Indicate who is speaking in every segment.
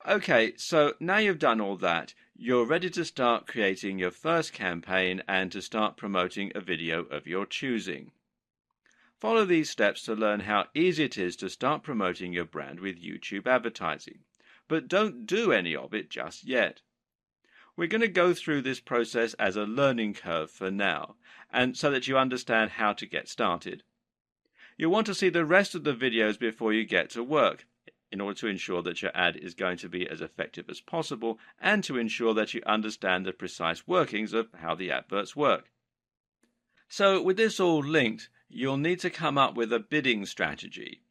Speaker 1: Okay, so now you've done all that, you're ready to start creating your first campaign and to start promoting a video of your choosing. Follow these steps to learn how easy it is to start promoting your brand with YouTube advertising. But don't do any of it just yet. We're going to go through this process as a learning curve for now, and so that you understand how to get started. You'll want to see the rest of the videos before you get to work, in order to ensure that your ad is going to be as effective as possible and to ensure that you understand the precise workings of how the adverts work. So with this all linked, you'll need to come up with a bidding strategy.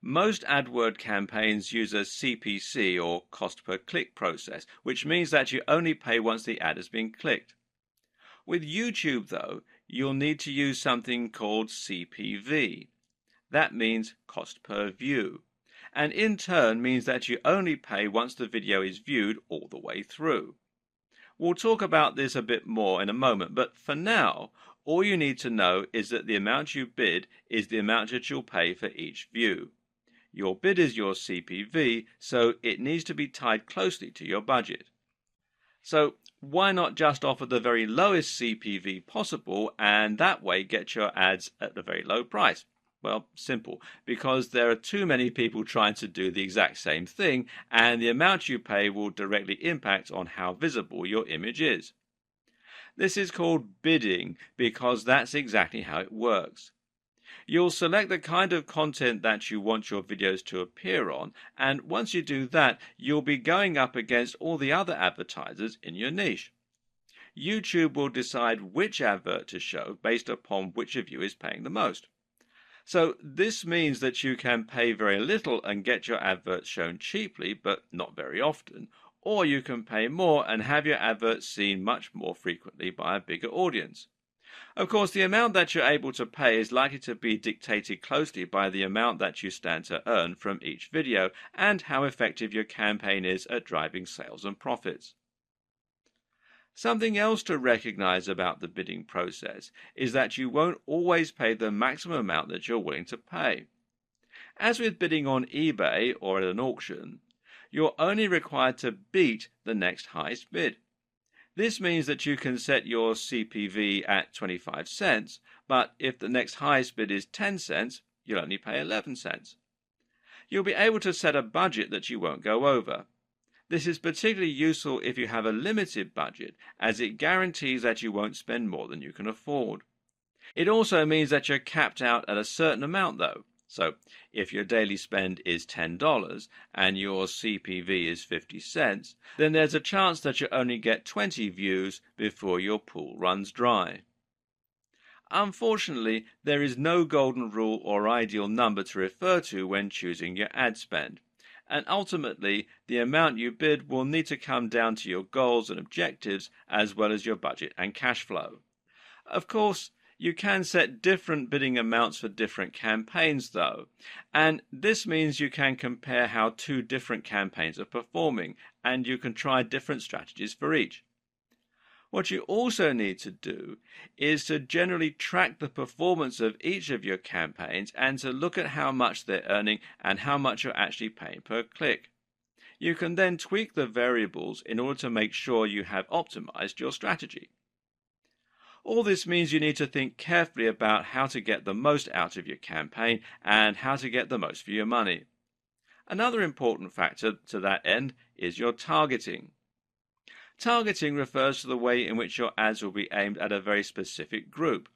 Speaker 1: Most AdWord campaigns use a CPC or cost per click process, which means that you only pay once the ad has been clicked. With YouTube though, you'll need to use something called CPV. That means cost per view, and in turn means that you only pay once the video is viewed all the way through. We'll talk about this a bit more in a moment, but for now, all you need to know is that the amount you bid is the amount that you'll pay for each view. Your bid is your CPV, so it needs to be tied closely to your budget. So why not just offer the very lowest CPV possible and that way get your ads at a very low price? Well, simple, because there are too many people trying to do the exact same thing, and the amount you pay will directly impact on how visible your image is. This is called bidding because that's exactly how it works. You'll select the kind of content that you want your videos to appear on, and once you do that, you'll be going up against all the other advertisers in your niche. YouTube will decide which advert to show based upon which of you is paying the most. So this means that you can pay very little and get your adverts shown cheaply, but not very often, or you can pay more and have your adverts seen much more frequently by a bigger audience. Of course, the amount that you're able to pay is likely to be dictated closely by the amount that you stand to earn from each video and how effective your campaign is at driving sales and profits. Something else to recognize about the bidding process is that you won't always pay the maximum amount that you're willing to pay. As with bidding on eBay or at an auction, you're only required to beat the next highest bid. This means that you can set your CPV at 25 cents, but if the next highest bid is 10 cents, you'll only pay 11 cents. You'll be able to set a budget that you won't go over. This is particularly useful if you have a limited budget, as it guarantees that you won't spend more than you can afford. It also means that you're capped out at a certain amount though. So if your daily spend is $10 and your CPV is 50 cents, then there's a chance that you only get 20 views before your pool runs dry. Unfortunately, there is no golden rule or ideal number to refer to when choosing your ad spend. And ultimately, the amount you bid will need to come down to your goals and objectives as well as your budget and cash flow. Of course, you can set different bidding amounts for different campaigns though, and this means you can compare how two different campaigns are performing, and you can try different strategies for each. What you also need to do is to generally track the performance of each of your campaigns and to look at how much they're earning and how much you're actually paying per click. You can then tweak the variables in order to make sure you have optimized your strategy. All this means you need to think carefully about how to get the most out of your campaign and how to get the most for your money. Another important factor to that end is your targeting. Targeting refers to the way in which your ads will be aimed at a very specific group.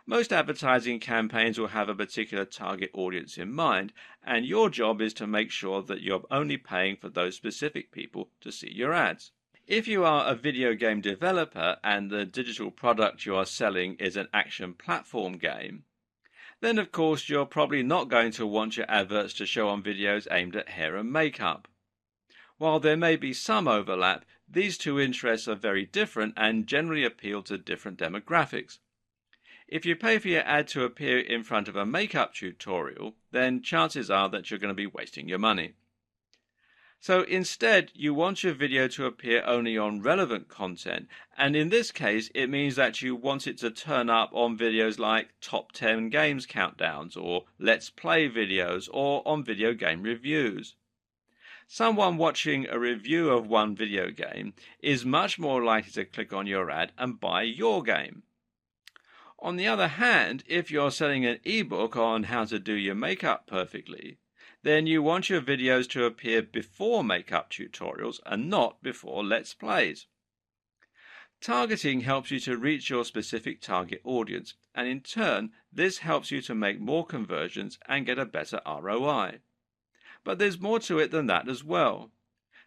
Speaker 1: Most advertising campaigns will have a particular target audience in mind, and your job is to make sure that you're only paying for those specific people to see your ads. If you are a video game developer and the digital product you are selling is an action platform game, then of course you're probably not going to want your adverts to show on videos aimed at hair and makeup. While there may be some overlap, these two interests are very different and generally appeal to different demographics. If you pay for your ad to appear in front of a makeup tutorial, then chances are that you're going to be wasting your money. So instead, you want your video to appear only on relevant content, and in this case, it means that you want it to turn up on videos like Top 10 Games Countdowns, or Let's Play videos, or on video game reviews. Someone watching a review of one video game is much more likely to click on your ad and buy your game. On the other hand, if you're selling an ebook on how to do your makeup perfectly, then you want your videos to appear before makeup tutorials and not before Let's Plays. Targeting helps you to reach your specific target audience, and in turn, this helps you to make more conversions and get a better ROI. But there's more to it than that as well.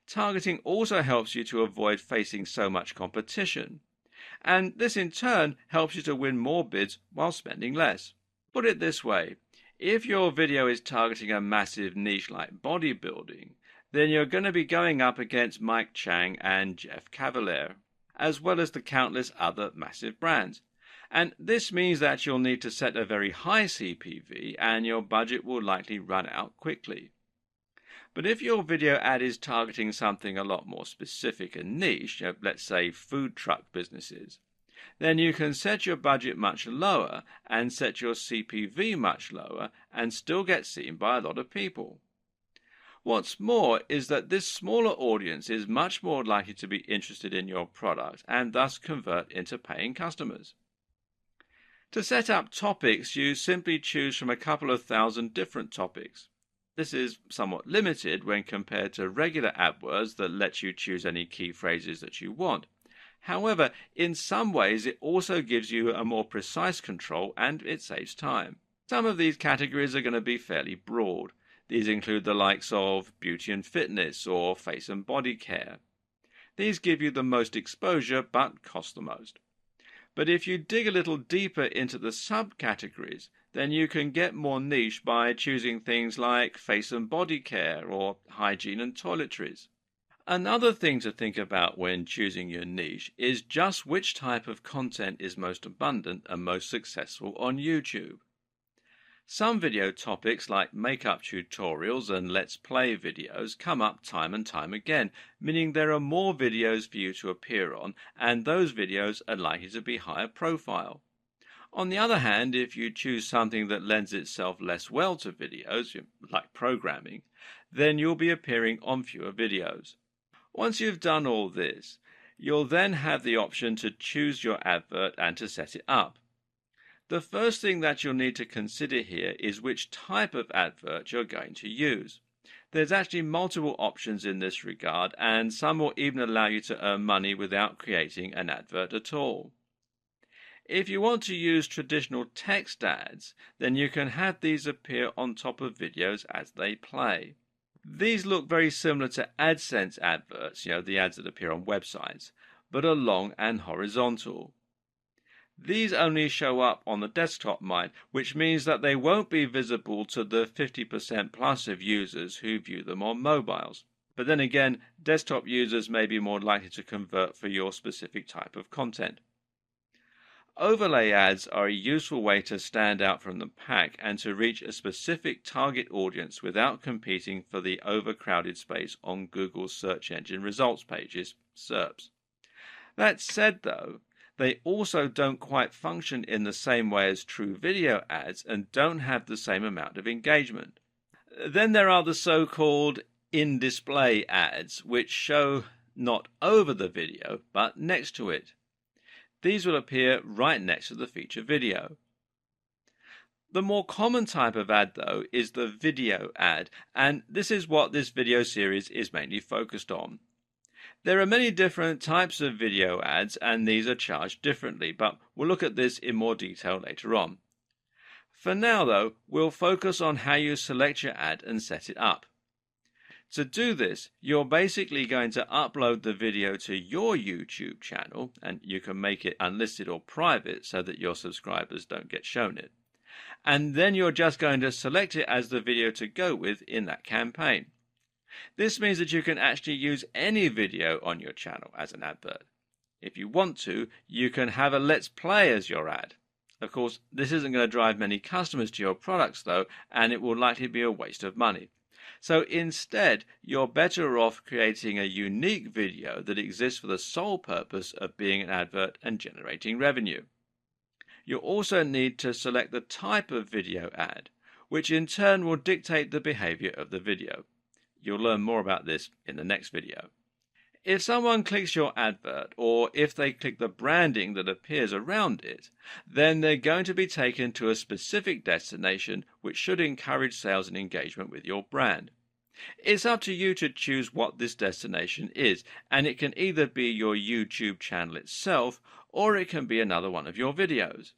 Speaker 1: Targeting also helps you to avoid facing so much competition, and this in turn helps you to win more bids while spending less. Put it this way, if your video is targeting a massive niche like bodybuilding, then you're going to be going up against Mike Chang and Jeff Cavaliere, as well as the countless other massive brands. And this means that you'll need to set a very high CPV and your budget will likely run out quickly. But if your video ad is targeting something a lot more specific and niche, let's say food truck businesses, then you can set your budget much lower and set your CPV much lower and still get seen by a lot of people. What's more is that this smaller audience is much more likely to be interested in your product and thus convert into paying customers. To set up topics, you simply choose from a couple of thousand different topics. This is somewhat limited when compared to regular AdWords that lets you choose any key phrases that you want. However, in some ways it also gives you a more precise control and it saves time. Some of these categories are going to be fairly broad. These include the likes of beauty and fitness or face and body care. These give you the most exposure but cost the most. But if you dig a little deeper into the subcategories, then you can get more niche by choosing things like face and body care or hygiene and toiletries. Another thing to think about when choosing your niche is just which type of content is most abundant and most successful on YouTube. Some video topics like makeup tutorials and Let's Play videos come up time and time again, meaning there are more videos for you to appear on, and those videos are likely to be higher profile. On the other hand, if you choose something that lends itself less well to videos, like programming, then you'll be appearing on fewer videos. Once you've done all this, you'll then have the option to choose your advert and to set it up. The first thing that you'll need to consider here is which type of advert you're going to use. There's actually multiple options in this regard, and some will even allow you to earn money without creating an advert at all. If you want to use traditional text ads, then you can have these appear on top of videos as they play. These look very similar to AdSense adverts, the ads that appear on websites, but are long and horizontal. These only show up on the desktop mind, which means that they won't be visible to the 50% plus of users who view them on mobiles. But then again, desktop users may be more likely to convert for your specific type of content. Overlay ads are a useful way to stand out from the pack and to reach a specific target audience without competing for the overcrowded space on Google's search engine results pages, SERPs. That said, though, they also don't quite function in the same way as true video ads and don't have the same amount of engagement. Then there are the so-called in-display ads, which show not over the video, but next to it. These will appear right next to the feature video. The more common type of ad, though, is the video ad, and this is what this video series is mainly focused on. There are many different types of video ads, and these are charged differently, but we'll look at this in more detail later on. For now, though, we'll focus on how you select your ad and set it up. To do this, you're basically going to upload the video to your YouTube channel, and you can make it unlisted or private so that your subscribers don't get shown it. And then you're just going to select it as the video to go with in that campaign. This means that you can actually use any video on your channel as an advert. If you want to, you can have a Let's Play as your ad. Of course, this isn't going to drive many customers to your products though, and it will likely be a waste of money. So instead, you're better off creating a unique video that exists for the sole purpose of being an advert and generating revenue. You'll also need to select the type of video ad, which in turn will dictate the behavior of the video. You'll learn more about this in the next video. If someone clicks your advert, or if they click the branding that appears around it, then they're going to be taken to a specific destination which should encourage sales and engagement with your brand. It's up to you to choose what this destination is, and it can either be your YouTube channel itself, or it can be another one of your videos.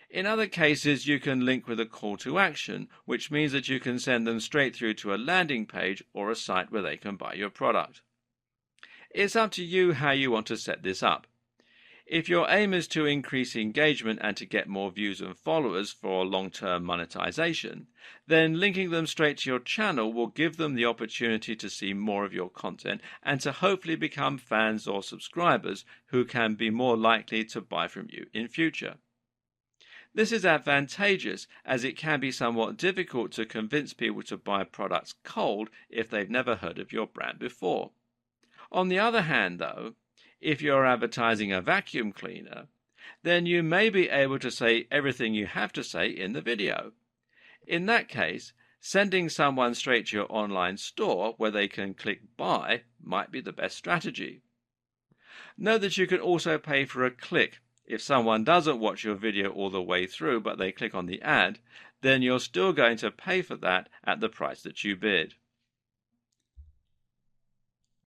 Speaker 1: In other cases, you can link with a call to action, which means that you can send them straight through to a landing page or a site where they can buy your product. It's up to you how you want to set this up. If your aim is to increase engagement and to get more views and followers for long-term monetization, then linking them straight to your channel will give them the opportunity to see more of your content and to hopefully become fans or subscribers who can be more likely to buy from you in future. This is advantageous as it can be somewhat difficult to convince people to buy products cold if they've never heard of your brand before. On the other hand, though, if you're advertising a vacuum cleaner, then you may be able to say everything you have to say in the video. In that case, sending someone straight to your online store where they can click buy might be the best strategy. Note that you can also pay for a click. If someone doesn't watch your video all the way through but they click on the ad, then you're still going to pay for that at the price that you bid.